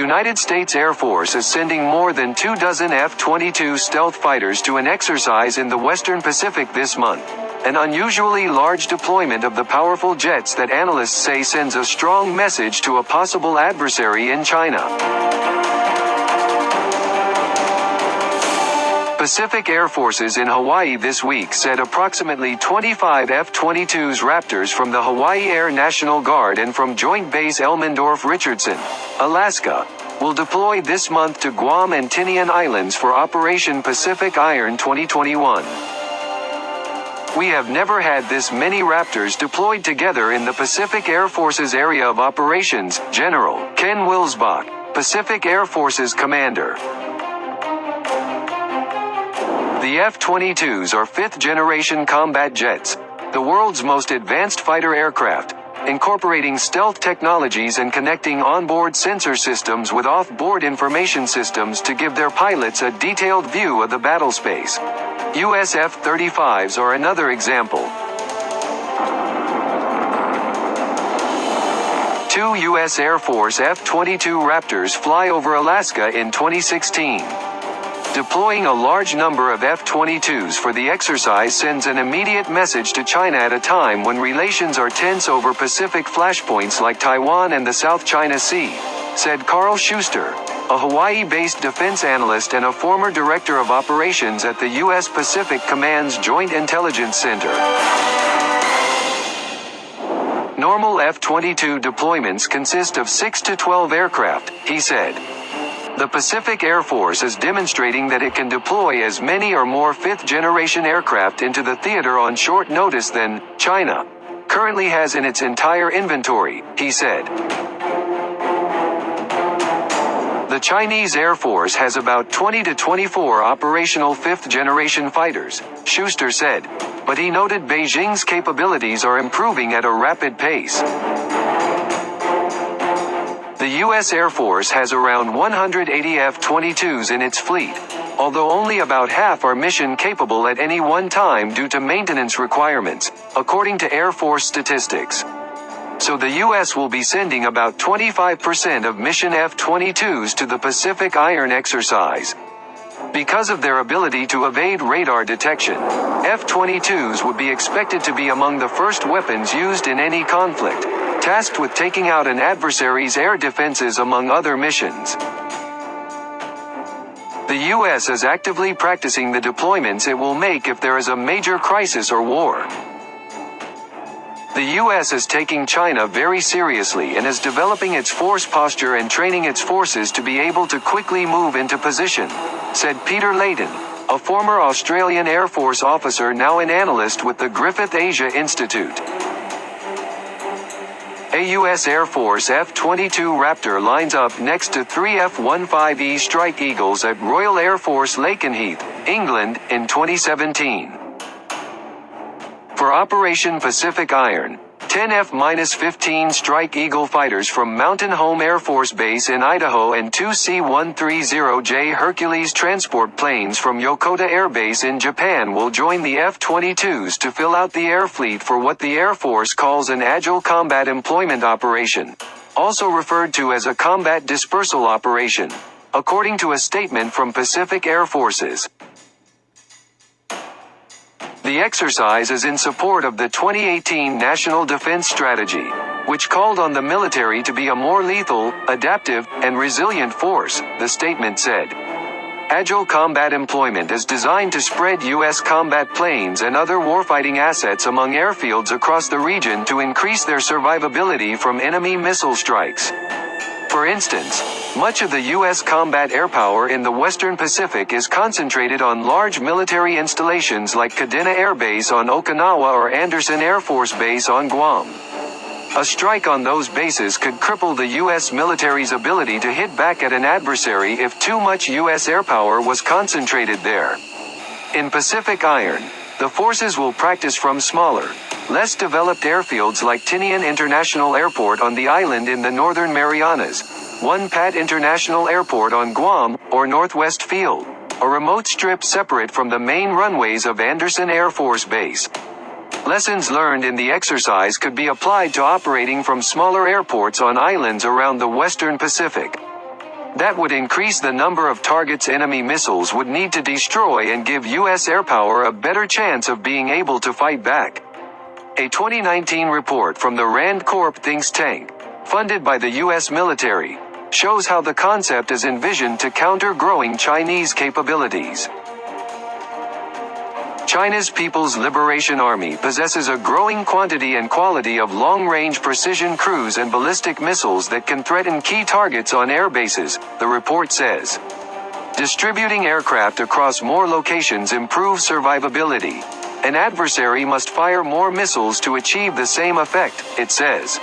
United States Air Force is sending more than 24 F-22 stealth fighters to an exercise in the Western Pacific this month. An unusually large deployment of the powerful jets that analysts say sends a strong message to a possible adversary in China. Pacific Air Forces in Hawaii this week said approximately 25 F-22s Raptors from the Hawaii Air National Guard and from Joint Base Elmendorf-Richardson, Alaska, will deploy this month to Guam and Tinian Islands for Operation Pacific Iron 2021. We have never had this many Raptors deployed together in the Pacific Air Force's area of operations, General Ken Wilsbach, Pacific Air Forces commander. The F-22s are fifth-generation combat jets, the world's most advanced fighter aircraft, incorporating stealth technologies and connecting onboard sensor systems with off-board information systems to give their pilots a detailed view of the battle space. US F-35s are another example. 2 U.S. Air Force F-22 Raptors fly over Alaska in 2016. Deploying a large number of F-22s for the exercise sends an immediate message to China at a time when relations are tense over Pacific flashpoints like Taiwan and the South China Sea, said Carl Schuster, a Hawaii-based defense analyst and a former director of operations at the U.S. Pacific Command's Joint Intelligence Center. Normal F-22 deployments consist of 6 to 12 aircraft, he said. The Pacific Air Force is demonstrating that it can deploy as many or more fifth-generation aircraft into the theater on short notice than China currently has in its entire inventory, he said. The Chinese Air Force has about 20 to 24 operational fifth-generation fighters, Schuster said, but he noted Beijing's capabilities are improving at a rapid pace. The U.S. Air Force has around 180 F-22s in its fleet, although only about half are mission-capable at any one time due to maintenance requirements, according to Air Force statistics. So the U.S. will be sending about 25% of mission F-22s to the Pacific Iron exercise. Because of their ability to evade radar detection, F-22s would be expected to be among the first weapons used in any conflict, tasked with taking out an adversary's air defenses among other missions. The U.S. is actively practicing the deployments it will make if there is a major crisis or war. The U.S. is taking China very seriously and is developing its force posture and training its forces to be able to quickly move into position, said Peter Layton, a former Australian Air Force officer now an analyst with the Griffith Asia Institute. A U.S. Air Force F-22 Raptor lines up next to 3 F-15E Strike Eagles at Royal Air Force Lakenheath, England, in 2017. For Operation Pacific Iron, 10 F-15 Strike Eagle fighters from Mountain Home Air Force Base in Idaho and 2 C-130J Hercules transport planes from Yokota Air Base in Japan will join the F-22s to fill out the air fleet for what the Air Force calls an Agile Combat Employment Operation, also referred to as a Combat Dispersal Operation, according to a statement from Pacific Air Forces. The exercise is in support of the 2018 National Defense Strategy, which called on the military to be a more lethal, adaptive, and resilient force, the statement said. Agile Combat Employment is designed to spread U.S. combat planes and other warfighting assets among airfields across the region to increase their survivability from enemy missile strikes. For instance, much of the U.S. combat airpower in the Western Pacific is concentrated on large military installations like Kadena Air Base on Okinawa or Andersen Air Force Base on Guam. A strike on those bases could cripple the U.S. military's ability to hit back at an adversary if too much U.S. airpower was concentrated there. In Pacific Iron, the forces will practice from smaller, less developed airfields like Tinian International Airport on the island in the Northern Marianas, One Pat International Airport on Guam, or Northwest Field, a remote strip separate from the main runways of Andersen Air Force Base. Lessons learned in the exercise could be applied to operating from smaller airports on islands around the Western Pacific. That would increase the number of targets enemy missiles would need to destroy and give U.S. airpower a better chance of being able to fight back. A 2019 report from the Rand Corp think tank, funded by the U.S. military, shows how the concept is envisioned to counter growing Chinese capabilities. China's People's Liberation Army possesses a growing quantity and quality of long-range precision cruise and ballistic missiles that can threaten key targets on air bases, the report says. Distributing aircraft across more locations improves survivability. An adversary must fire more missiles to achieve the same effect, it says.